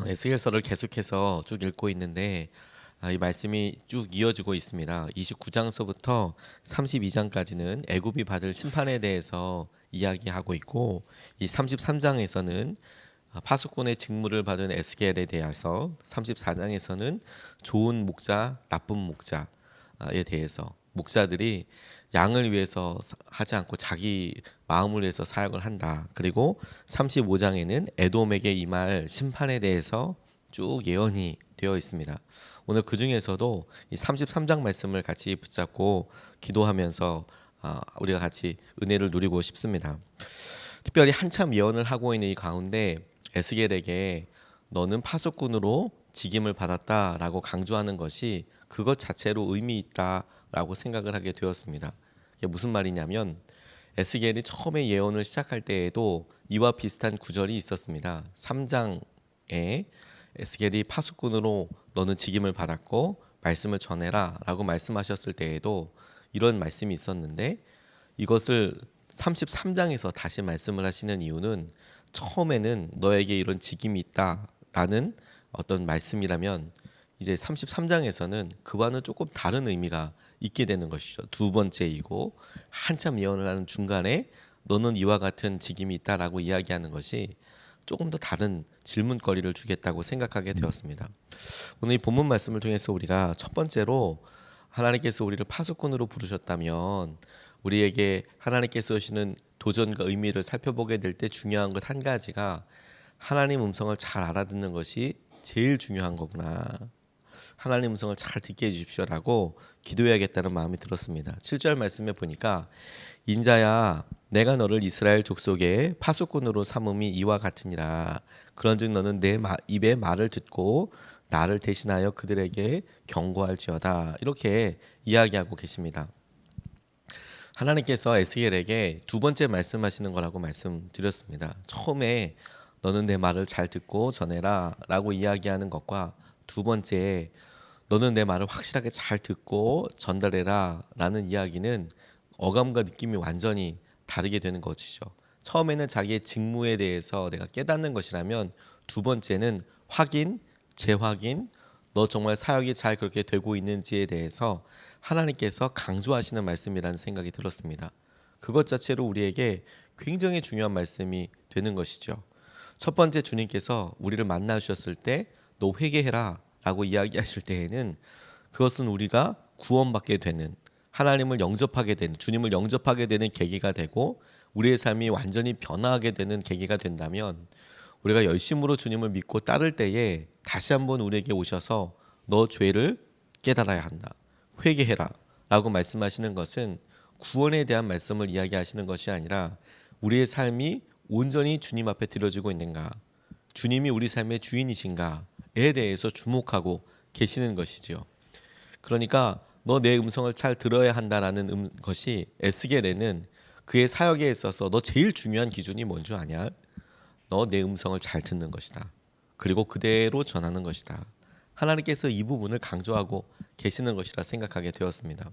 에스겔서를 계속해서 쭉 읽고 있는데 이 말씀이 쭉 이어지고 있습니다. 29장서부터 32장까지는 애굽이 받을 심판에 대해서 이야기하고 있고, 이 33장에서는 파수꾼의 직무를 받은 에스겔에 대해서, 34장에서는 좋은 목자, 나쁜 목자에 대해서, 목자들이 양을 위해서 하지 않고 자기 마음을 위해서 사역을 한다. 그리고 35장에는 에돔에게 임할 심판에 대해서 쭉 예언이 되어 있습니다. 오늘 그 중에서도 이 33장 말씀을 같이 붙잡고 기도하면서 우리가 같이 은혜를 누리고 싶습니다. 특별히 한참 예언을 하고 있는 이 가운데 에스겔에게 너는 파수꾼으로 직임을 받았다라고 강조하는 것이 그것 자체로 의미 있다라고 생각을 하게 되었습니다. 이게 무슨 말이냐면 에스겔이 처음에 예언을 시작할 때에도 이와 비슷한 구절이 있었습니다. 3장에 에스겔이 파수꾼으로 너는 직임을 받았고 말씀을 전해라 라고 말씀하셨을 때에도 이런 말씀이 있었는데, 이것을 33장에서 다시 말씀을 하시는 이유는 처음에는 너에게 이런 직임이 있다라는 어떤 말씀이라면 이제 33장에서는 그와는 조금 다른 의미가 있게 되는 것이죠. 두 번째이고 한참 예언을 하는 중간에 너는 이와 같은 직임이 있다라고 이야기하는 것이 조금 더 다른 질문거리를 주겠다고 생각하게 되었습니다. 오늘 이 본문 말씀을 통해서 우리가 첫 번째로 하나님께서 우리를 파수꾼으로 부르셨다면 우리에게 하나님께서 주시는 도전과 의미를 살펴보게 될 때 중요한 것 한 가지가 하나님 음성을 잘 알아듣는 것이 제일 중요한 거구나. 하나님 음성을 잘 듣게 해주십시오라고 기도해야겠다는 마음이 들었습니다. 7절 말씀에 보니까 인자야 내가 너를 이스라엘 족속의 파수꾼으로 삼음이 이와 같으니라. 그런즉 너는 내 입의 말을 듣고 나를 대신하여 그들에게 경고할지어다. 이렇게 이야기하고 계십니다. 하나님께서 에스겔에게 두 번째 말씀하시는 거라고 말씀드렸습니다. 처음에 너는 내 말을 잘 듣고 전해라 라고 이야기하는 것과 두 번째 너는 내 말을 확실하게 잘 듣고 전달해라 라는 이야기는 어감과 느낌이 완전히 다르게 되는 것이죠. 처음에는 자기의 직무에 대해서 내가 깨닫는 것이라면 두 번째는 확인, 재확인, 너 정말 사역이 잘 그렇게 되고 있는지에 대해서 하나님께서 강조하시는 말씀이라는 생각이 들었습니다. 그것 자체로 우리에게 굉장히 중요한 말씀이 되는 것이죠. 첫 번째, 주님께서 우리를 만나 주셨을 때 너 회개해라 라고 이야기하실 때에는 그것은 우리가 구원받게 되는, 하나님을 영접하게 되는, 주님을 영접하게 되는 계기가 되고 우리의 삶이 완전히 변화하게 되는 계기가 된다면, 우리가 열심으로 주님을 믿고 따를 때에 다시 한번 우리에게 오셔서 너 죄를 깨달아야 한다, 회개해라 라고 말씀하시는 것은 구원에 대한 말씀을 이야기하시는 것이 아니라 우리의 삶이 온전히 주님 앞에 드려지고 있는가, 주님이 우리 삶의 주인이신가에 대해서 주목하고 계시는 것이죠. 그러니까 너 내 음성을 잘 들어야 한다라는 것이 에스겔에는 그의 사역에 있어서 너 제일 중요한 기준이 뭔 줄 아냐? 너 내 음성을 잘 듣는 것이다. 그리고 그대로 전하는 것이다. 하나님께서 이 부분을 강조하고 계시는 것이라 생각하게 되었습니다.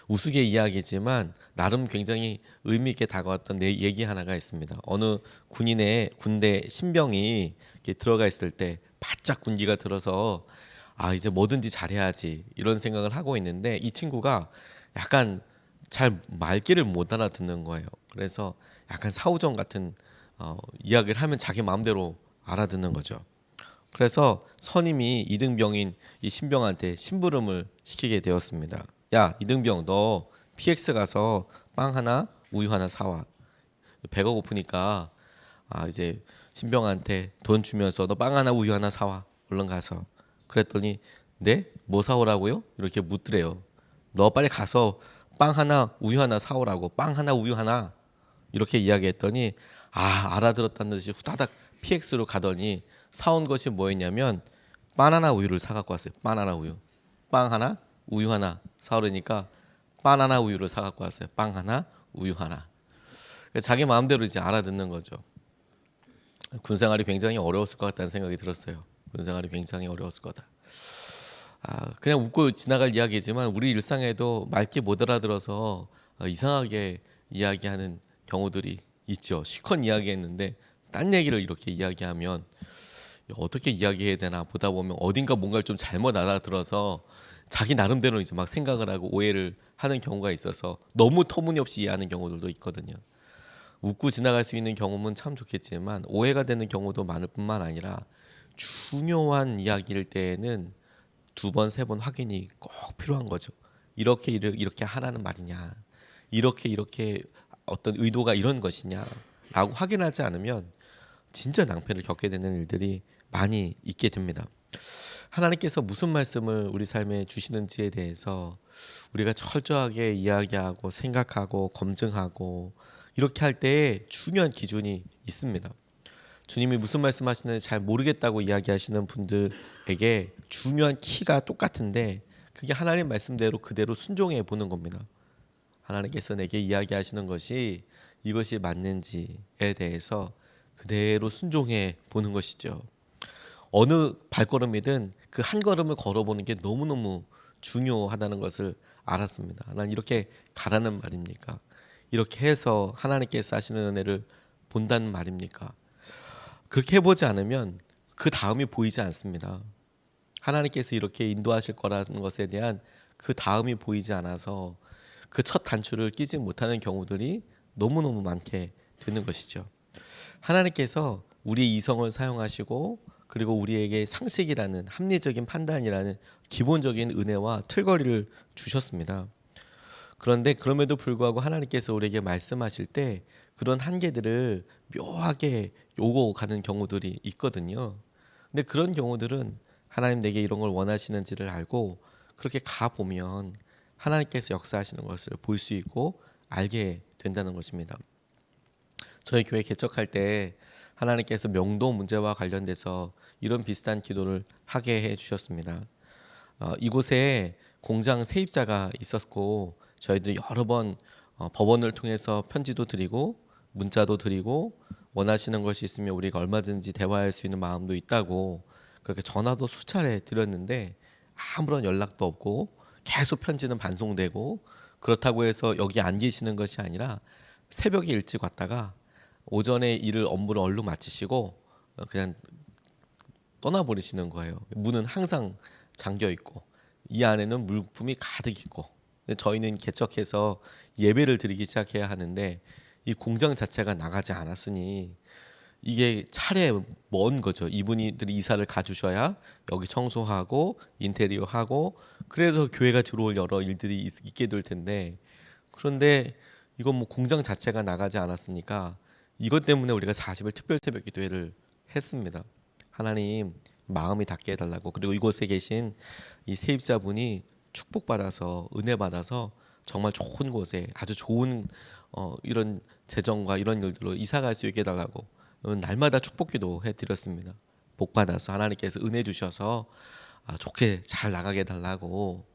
우스개 이야기지만 나름 굉장히 의미 있게 다가왔던 내 얘기 하나가 있습니다. 어느 군인의 군대 신병이 이렇게 들어가 있을 때 바짝 군기가 들어서 이제 뭐든지 잘해야지 이런 생각을 하고 있는데 이 친구가 약간 잘 말귀를 못 알아듣는 거예요. 그래서 약간 사후정 같은 이야기를 하면 자기 마음대로 알아듣는 거죠. 그래서 선임이 이등병인 이 신병한테 심부름을 시키게 되었습니다. 야, 이등병, 너 PX 가서 빵 하나, 우유 하나 사와. 배가 고프니까 이제 신병한테 돈 주면서 너 빵 하나, 우유 하나 사와. 얼른 가서. 그랬더니 네? 뭐 사오라고요? 이렇게 묻더래요. 너 빨리 가서 빵 하나, 우유 하나 사오라고. 빵 하나, 우유 하나. 이렇게 이야기했더니 알아들었다는 듯이 후다닥 PX로 가더니 사온 것이 뭐였냐면 바나나 우유를 사갖고 왔어요. 바나나 우유. 빵 하나, 우유 하나 사오려니까 바나나 우유를 사갖고 왔어요. 빵 하나, 우유 하나. 자기 마음대로 이제 알아듣는 거죠. 군생활이 굉장히 어려웠을 것 같다는 생각이 들었어요. 군생활이 굉장히 어려웠을 거다. 그냥 웃고 지나갈 이야기지만 우리 일상에도 말귀 못 알아들어서 이상하게 이야기하는 경우들이 있죠. 실컷 이야기했는데 딴 얘기를 이렇게 이야기하면 어떻게 이야기해야 되나 보다 보면 어딘가 뭔가를 좀 잘못 알아들어서 자기 나름대로 이제 막 생각을 하고 오해를 하는 경우가 있어서 너무 터무니없이 이해하는 경우들도 있거든요. 웃고 지나갈 수 있는 경험은 참 좋겠지만 오해가 되는 경우도 많을 뿐만 아니라 중요한 이야기일 때에는 두 번, 세 번 확인이 꼭 필요한 거죠. 이렇게 하라는 말이냐, 이렇게 어떤 의도가 이런 것이냐라고 확인하지 않으면 진짜 낭패를 겪게 되는 일들이 많이 있게 됩니다. 하나님께서 무슨 말씀을 우리 삶에 주시는지에 대해서 우리가 철저하게 이야기하고 생각하고 검증하고 이렇게 할 때에 중요한 기준이 있습니다. 주님이 무슨 말씀하시는지 잘 모르겠다고 이야기하시는 분들에게 중요한 키가 똑같은데 그게 하나님 말씀대로 그대로 순종해 보는 겁니다. 하나님께서 내게 이야기하시는 것이 이것이 맞는지에 대해서 그대로 순종해 보는 것이죠. 어느 발걸음이든 그 한 걸음을 걸어보는 게 너무너무 중요하다는 것을 알았습니다. 난 이렇게 가라는 말입니까? 이렇게 해서 하나님께서 하시는 은혜를 본다는 말입니까? 그렇게 해보지 않으면 그 다음이 보이지 않습니다. 하나님께서 이렇게 인도하실 거라는 것에 대한 그 다음이 보이지 않아서 그 첫 단추를 끼지 못하는 경우들이 너무너무 많게 되는 것이죠. 하나님께서 우리 이성을 사용하시고 그리고 우리에게 상식이라는 합리적인 판단이라는 기본적인 은혜와 틀거리를 주셨습니다. 그런데 그럼에도 불구하고 하나님께서 우리에게 말씀하실 때 그런 한계들을 묘하게 요고 가는 경우들이 있거든요. 근데 그런 경우들은 하나님 내게 이런 걸 원하시는지를 알고 그렇게 가 보면 하나님께서 역사하시는 것을 볼 수 있고 알게 된다는 것입니다. 저희 교회 개척할 때 하나님께서 명도 문제와 관련돼서 이런 비슷한 기도를 하게 해 주셨습니다. 이곳에 공장 세입자가 있었고 저희들이 여러 번 법원을 통해서 편지도 드리고 문자도 드리고 원하시는 것이 있으면 우리가 얼마든지 대화할 수 있는 마음도 있다고 그렇게 전화도 수차례 드렸는데 아무런 연락도 없고 계속 편지는 반송되고 그렇다고 해서 여기 안 계시는 것이 아니라 새벽에 일찍 왔다가 오전에 업무를 얼른 마치시고 그냥 떠나버리시는 거예요. 문은 항상 잠겨 있고 이 안에는 물품이 가득 있고 저희는 개척해서 예배를 드리기 시작해야 하는데 이 공장 자체가 나가지 않았으니 이게 차례 먼 거죠. 이분들이 이사를 가주셔야 여기 청소하고 인테리어 하고 그래서 교회가 들어올 여러 일들이 있게 될 텐데 그런데 이건 뭐 공장 자체가 나가지 않았으니까 이것 때문에 우리가 40일 특별 새벽 기도회를 했습니다. 하나님 마음이 닿게 해달라고 그리고 이곳에 계신 이 세입자분이 축복받아서 은혜 받아서 정말 좋은 곳에 아주 좋은 이런 재정과 이런 일들로 이사 갈 수 있게 해달라고 날마다 축복기도 해드렸습니다. 복 받아서 하나님께서 은혜 주셔서 좋게 잘 나가게 해달라고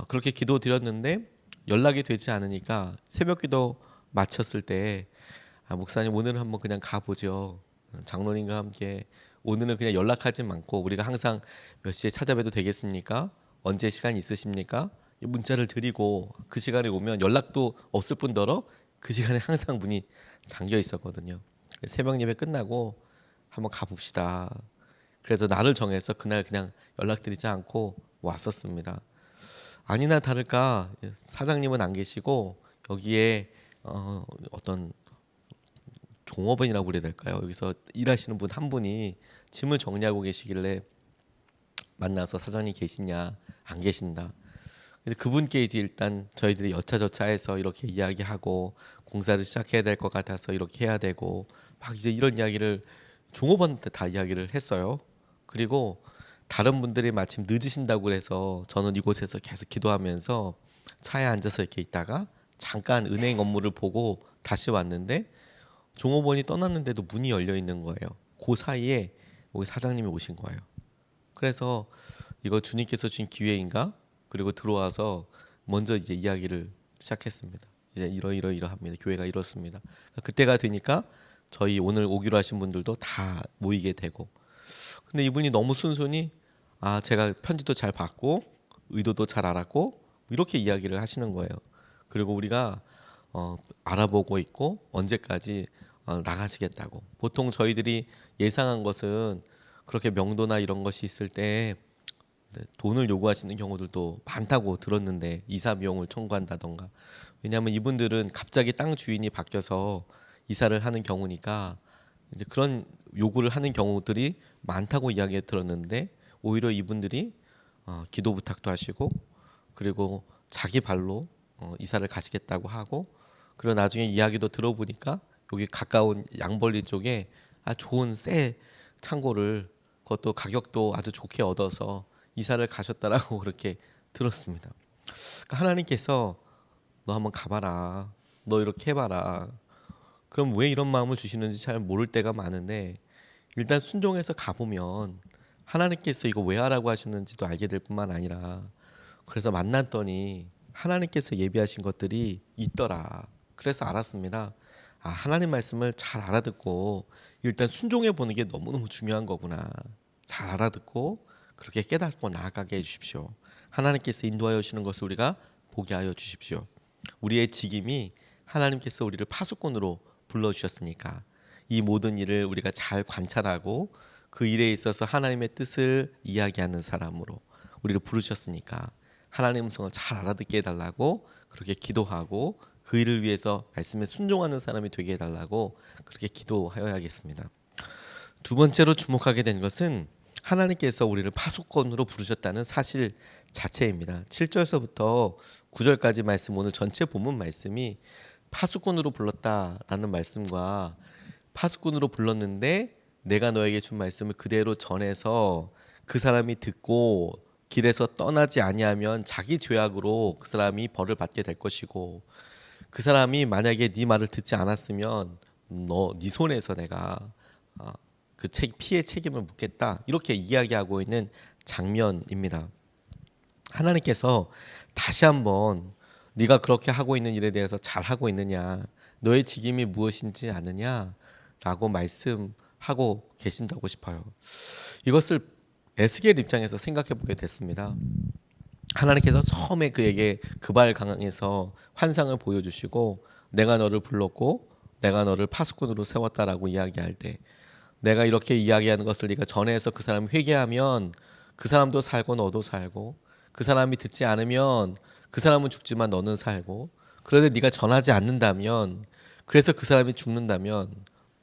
그렇게 기도 드렸는데 연락이 되지 않으니까 새벽기도 마쳤을 때 목사님 오늘은 한번 그냥 가보죠. 장로님과 함께 오늘은 그냥 연락하지 않고 우리가 항상 몇 시에 찾아뵈도 되겠습니까? 언제 시간 있으십니까? 문자를 드리고 그 시간에 오면 연락도 없을 뿐더러 그 시간에 항상 문이 잠겨 있었거든요. 새벽 예배 끝나고 한번 가봅시다. 그래서 날을 정해서 그날 그냥 연락드리지 않고 왔었습니다. 아니나 다를까 사장님은 안 계시고 여기에 어떤 종업원이라고 그래야 될까요? 여기서 일하시는 분 한 분이 짐을 정리하고 계시길래 만나서 사장님 계시냐 안 계신다. 근데 그분께 이제 일단 저희들이 여차저차해서 이렇게 이야기하고 공사를 시작해야 될 것 같아서 이렇게 해야 되고 막 이제 이런 이야기를 종업원한테 다 이야기를 했어요. 그리고 다른 분들이 마침 늦으신다고 해서 저는 이곳에서 계속 기도하면서 차에 앉아서 이렇게 있다가 잠깐 은행 업무를 보고 다시 왔는데 종업원이 떠났는데도 문이 열려 있는 거예요. 그 사이에 우리 사장님이 오신 거예요. 그래서 이거 주님께서 주신 기회인가? 그리고 들어와서 먼저 이제 이야기를 시작했습니다. 이제 이러합니다. 교회가 이렇습니다. 그때가 되니까 저희 오늘 오기로 하신 분들도 다 모이게 되고. 근데 이분이 너무 순순히 제가 편지도 잘 받고 의도도 잘 알았고 이렇게 이야기를 하시는 거예요. 그리고 우리가 알아보고 있고 언제까지 나가시겠다고. 보통 저희들이 예상한 것은 그렇게 명도나 이런 것이 있을 때 돈을 요구하시는 경우들도 많다고 들었는데 이사 비용을 청구한다던가. 왜냐하면 이분들은 갑자기 땅 주인이 바뀌어서 이사를 하는 경우니까 이제 그런 요구를 하는 경우들이 많다고 이야기 들었는데, 오히려 이분들이 기도 부탁도 하시고, 그리고 자기 발로 이사를 가시겠다고 하고, 그리고 나중에 이야기도 들어보니까 여기 가까운 양벌리 쪽에 좋은 새 창고를, 그것도 가격도 아주 좋게 얻어서 이사를 가셨다라고 그렇게 들었습니다. 그러니까 하나님께서 너 한번 가봐라, 너 이렇게 해봐라. 그럼 왜 이런 마음을 주시는지 잘 모를 때가 많은데, 일단 순종해서 가보면 하나님께서 이거 왜 하라고 하셨는지도 알게 될 뿐만 아니라, 그래서 만났더니 하나님께서 예비하신 것들이 있더라. 그래서 알았습니다. 하나님 말씀을 잘 알아듣고 일단 순종해 보는 게 너무너무 중요한 거구나. 잘 알아듣고 그렇게 깨닫고 나아가게 해주십시오. 하나님께서 인도하여 주시는 것을 우리가 보게 하여 주십시오. 우리의 직임이 하나님께서 우리를 파수꾼으로 불러주셨으니까 이 모든 일을 우리가 잘 관찰하고 그 일에 있어서 하나님의 뜻을 이야기하는 사람으로 우리를 부르셨으니까 하나님의 음성을 잘 알아듣게 해달라고 그렇게 기도하고, 그 일을 위해서 말씀에 순종하는 사람이 되게 해달라고 그렇게 기도하여야겠습니다. 두 번째로 주목하게 된 것은 하나님께서 우리를 파수꾼으로 부르셨다는 사실 자체입니다. 7절서부터 9절까지 말씀, 오늘 전체 본문 말씀이 파수꾼으로 불렀다라는 말씀과 파수꾼으로 불렀는데 내가 너에게 준 말씀을 그대로 전해서 그 사람이 듣고 길에서 떠나지 아니하면 자기 죄악으로 그 사람이 벌을 받게 될 것이고, 그 사람이 만약에 네 말을 듣지 않았으면 네 손에서 내가 그 피해 책임을 묻겠다, 이렇게 이야기하고 있는 장면입니다. 하나님께서 다시 한번 네가 그렇게 하고 있는 일에 대해서 잘 하고 있느냐, 너의 직임이 무엇인지 아느냐 라고 말씀하고 계신다고 싶어요. 이것을 에스겔 입장에서 생각해 보게 됐습니다. 하나님께서 처음에 그에게 그발 강에서 환상을 보여주시고 내가 너를 불렀고 내가 너를 파수꾼으로 세웠다라고 이야기할 때, 내가 이렇게 이야기하는 것을 네가 전해서 그 사람이 회개하면 그 사람도 살고 너도 살고, 그 사람이 듣지 않으면 그 사람은 죽지만 너는 살고, 그런데 네가 전하지 않는다면, 그래서 그 사람이 죽는다면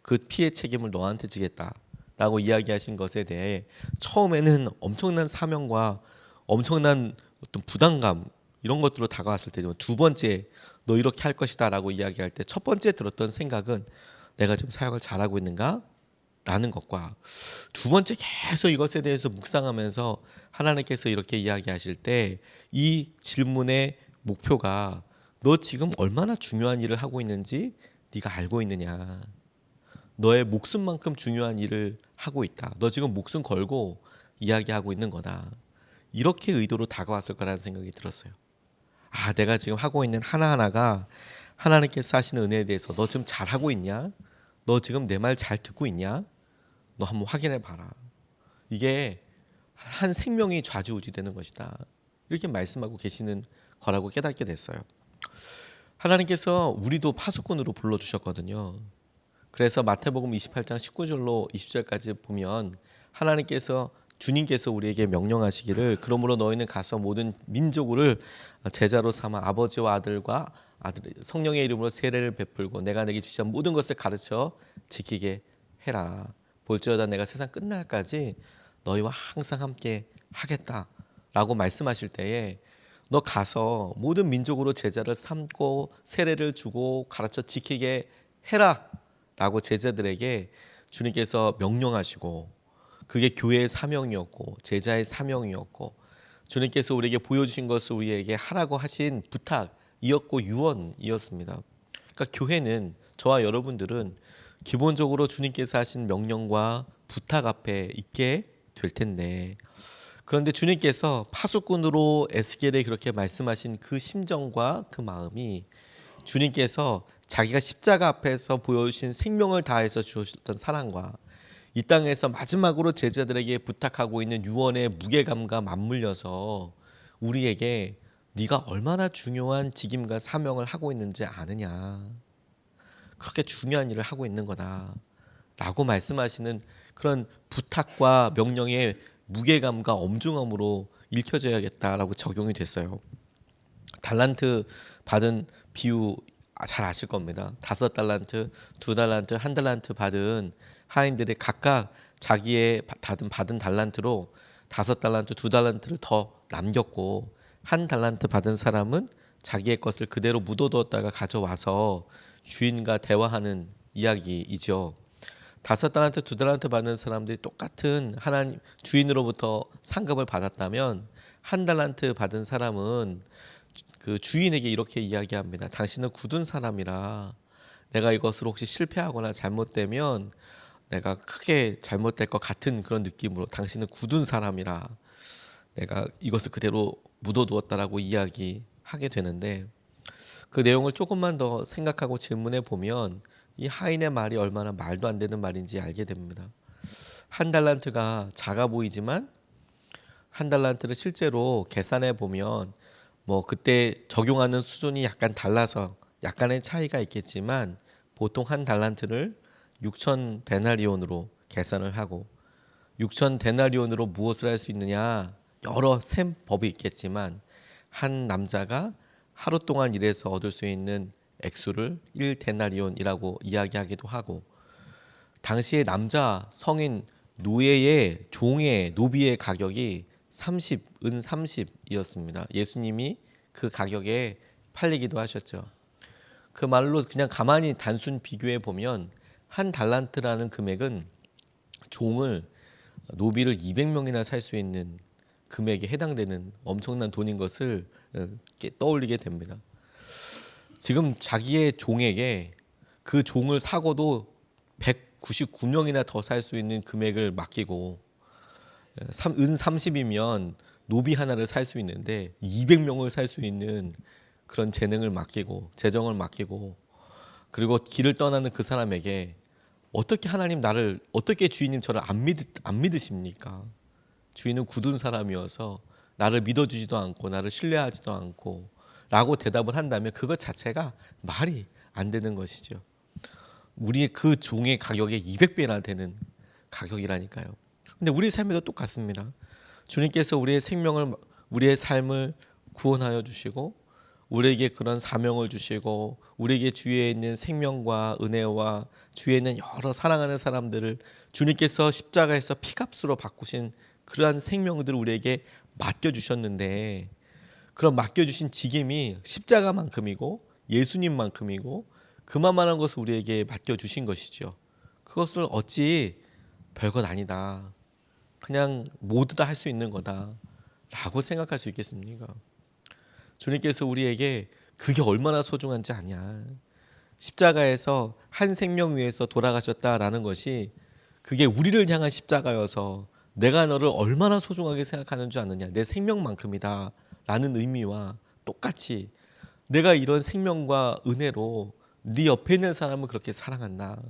그 피해 책임을 너한테 지겠다라고 이야기하신 것에 대해 처음에는 엄청난 사명과 엄청난 어떤 부담감, 이런 것들로 다가왔을 때, 두 번째 너 이렇게 할 것이다라고 이야기할 때 첫 번째 들었던 생각은 내가 좀 사역을 잘하고 있는가? 라는 것과, 두 번째 계속 이것에 대해서 묵상하면서 하나님께서 이렇게 이야기하실 때 이 질문의 목표가 너 지금 얼마나 중요한 일을 하고 있는지 네가 알고 있느냐, 너의 목숨만큼 중요한 일을 하고 있다, 너 지금 목숨 걸고 이야기하고 있는 거다, 이렇게 의도로 다가왔을 거라는 생각이 들었어요. 내가 지금 하고 있는 하나하나가 하나님께서 하시는 은혜에 대해서 너 지금 잘하고 있냐, 너 지금 내 말 잘 듣고 있냐, 너 한번 확인해 봐라. 이게 한 생명이 좌지우지되는 것이다, 이렇게 말씀하고 계시는 거라고 깨닫게 됐어요. 하나님께서 우리도 파수꾼으로 불러주셨거든요. 그래서 마태복음 28장 19절로 20절까지 보면 하나님께서, 주님께서 우리에게 명령하시기를 그러므로 너희는 가서 모든 민족을 제자로 삼아 아버지와 아들과 성령의 이름으로 세례를 베풀고 내가 내게 지시한 모든 것을 가르쳐 지키게 해라. 볼지어다 내가 세상 끝날까지 너희와 항상 함께 하겠다라고 말씀하실 때에, 너 가서 모든 민족으로 제자를 삼고 세례를 주고 가르쳐 지키게 해라 라고 제자들에게 주님께서 명령하시고, 그게 교회의 사명이었고 제자의 사명이었고 주님께서 우리에게 보여주신 것을 우리에게 하라고 하신 부탁이었고 유언이었습니다. 그러니까 교회는, 저와 여러분들은 기본적으로 주님께서 하신 명령과 부탁 앞에 있게 될 텐데, 그런데 주님께서 파수꾼으로 에스겔에 그렇게 말씀하신 그 심정과 그 마음이, 주님께서 자기가 십자가 앞에서 보여주신 생명을 다해서 주셨던 사랑과 이 땅에서 마지막으로 제자들에게 부탁하고 있는 유언의 무게감과 맞물려서 우리에게 네가 얼마나 중요한 직임과 사명을 하고 있는지 아느냐, 그렇게 중요한 일을 하고 있는 거다 라고 말씀하시는 그런 부탁과 명령의 무게감과 엄중함으로 읽혀져야겠다라고 적용이 됐어요. 달란트 받은 비유 잘 아실 겁니다. 5달란트, 2달란트, 1달란트 받은 하인들이 각각 자기의 받은 달란트로 5달란트, 2달란트를 더 남겼고, 1달란트 받은 사람은 자기의 것을 그대로 묻어두었다가 가져와서 주인과 대화하는 이야기이죠. 5달란트, 2달란트 받는 사람들이 똑같은 하나님 주인으로부터 상급을 받았다면, 1달란트 받은 사람은 그 주인에게 이렇게 이야기합니다. 당신은 굳은 사람이라 내가 이것을 혹시 실패하거나 잘못되면 내가 크게 잘못될 것 같은 그런 느낌으로, 당신은 굳은 사람이라 내가 이것을 그대로 묻어두었다라고 이야기하게 되는데, 그 내용을 조금만 더 생각하고 질문해 보면 이 하인의 말이 얼마나 말도 안 되는 말인지 알게 됩니다. 1달란트가 작아 보이지만 1달란트를 실제로 계산해 보면 뭐 그때 적용하는 수준이 약간 달라서 약간의 차이가 있겠지만, 보통 1달란트를 6천 데나리온으로 계산을 하고, 6천 데나리온으로 무엇을 할 수 있느냐, 여러 셈법이 있겠지만 한 남자가 하루 동안 일해서 얻을 수 있는 액수를 1데나리온이라고 이야기하기도 하고, 당시의 남자 성인 노예의 종의 노비의 가격이 30은 30이었습니다. 예수님이 그 가격에 팔리기도 하셨죠. 그 말로 그냥 가만히 단순 비교해 보면 1달란트라는 금액은 종을 노비를 200명이나 살 수 있는 금액에 해당되는 엄청난 돈인 것을 떠올리게 됩니다. 지금 자기의 종에게 그 종을 사고도 199명이나 더 살 수 있는 금액을 맡기고, 은 30이면 노비 하나를 살 수 있는데 200명을 살 수 있는 그런 재능을 맡기고 재정을 맡기고, 그리고 길을 떠나는 그 사람에게 어떻게 하나님 나를 어떻게 주인님 저를 안 믿으십니까? 주인은 굳은 사람이어서 나를 믿어주지도 않고 나를 신뢰하지도 않고 라고 대답을 한다면 그것 자체가 말이 안 되는 것이죠. 우리의 그 종의 가격의 200배나 되는 가격이라니까요. 근데 우리 삶에도 똑같습니다. 주님께서 우리의 생명을, 우리의 삶을 구원하여 주시고 우리에게 그런 사명을 주시고 우리에게 주위에 있는 생명과 은혜와 주위에 있는 여러 사랑하는 사람들을 주님께서 십자가에서 피값으로 바꾸신 그러한 생명들을 우리에게 맡겨주셨는데, 그런 맡겨주신 직임이 십자가만큼이고 예수님만큼이고 그만한 것을 우리에게 맡겨주신 것이죠. 그것을 어찌 별것 아니다, 그냥 모두 다 할 수 있는 거다 라고 생각할 수 있겠습니까? 주님께서 우리에게 그게 얼마나 소중한지 아냐. 십자가에서 한 생명 위해서 돌아가셨다라는 것이 그게 우리를 향한 십자가여서 내가 너를 얼마나 소중하게 생각하는 줄 아느냐, 내 생명만큼이다 라는 의미와 똑같이 내가 이런 생명과 은혜로 네 옆에 있는 사람을 그렇게 사랑한다.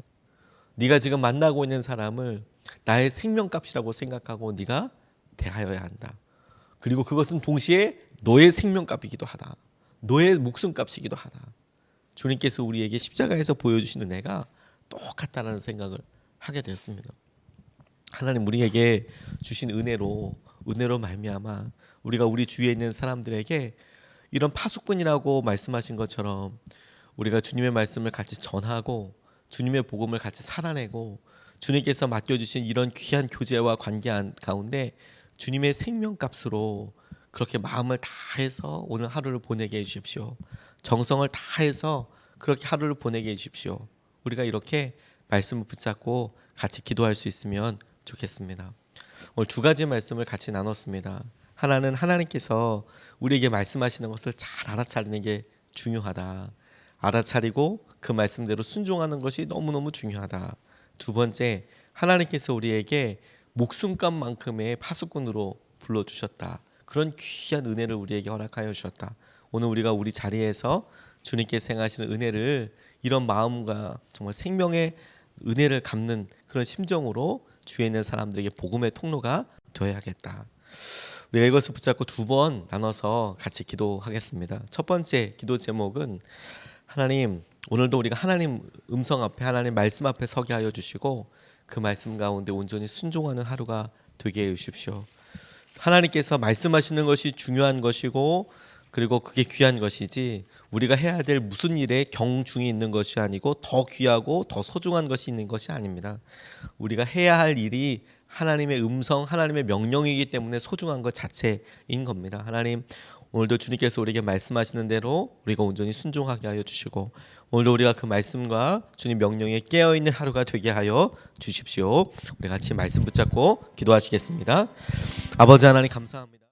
네가 지금 만나고 있는 사람을 나의 생명값이라고 생각하고 네가 대하여야 한다. 그리고 그것은 동시에 너의 생명값이기도 하다. 너의 목숨값이기도 하다. 주님께서 우리에게 십자가에서 보여주신 은혜가 똑같다는 생각을 하게 되었습니다. 하나님 우리에게 주신 은혜로 말미암아 우리가 우리 주위에 있는 사람들에게 이런 파수꾼이라고 말씀하신 것처럼 우리가 주님의 말씀을 같이 전하고 주님의 복음을 같이 살아내고 주님께서 맡겨주신 이런 귀한 교제와 관계 가운데 주님의 생명값으로 그렇게 마음을 다해서 오늘 하루를 보내게 해주십시오. 정성을 다해서 그렇게 하루를 보내게 해주십시오. 우리가 이렇게 말씀을 붙잡고 같이 기도할 수 있으면 좋겠습니다. 오늘 두 가지 말씀을 같이 나눴습니다. 하나는 하나님께서 우리에게 말씀하시는 것을 잘 알아차리는 게 중요하다. 알아차리고 그 말씀대로 순종하는 것이 너무너무 중요하다. 두 번째, 하나님께서 우리에게 목숨값만큼의 파수꾼으로 불러주셨다. 그런 귀한 은혜를 우리에게 허락하여 주셨다. 오늘 우리가 우리 자리에서 주님께서 행하시는 은혜를 이런 마음과 정말 생명의 은혜를 갚는 그런 심정으로 주위에 있는 사람들에게 복음의 통로가 되어야겠다. 우리가 이것을 붙잡고 두 번 나눠서 같이 기도하겠습니다. 첫 번째 기도 제목은 하나님, 오늘도 우리가 하나님 음성 앞에, 하나님 말씀 앞에 서게 하여 주시고 그 말씀 가운데 온전히 순종하는 하루가 되게 해 주십시오. 하나님께서 말씀하시는 것이 중요한 것이고 그리고 그게 귀한 것이지 우리가 해야 될 무슨 일에 경중이 있는 것이 아니고 더 귀하고 더 소중한 것이 있는 것이 아닙니다. 우리가 해야 할 일이 하나님의 음성, 하나님의 명령이기 때문에 소중한 것 자체인 겁니다. 하나님, 오늘도 주님께서 우리에게 말씀하시는 대로 우리가 온전히 순종하게 하여 주시고 오늘도 우리가 그 말씀과 주님 명령에 깨어있는 하루가 되게 하여 주십시오. 우리 같이 말씀 붙잡고 기도하시겠습니다. 아버지 하나님 감사합니다.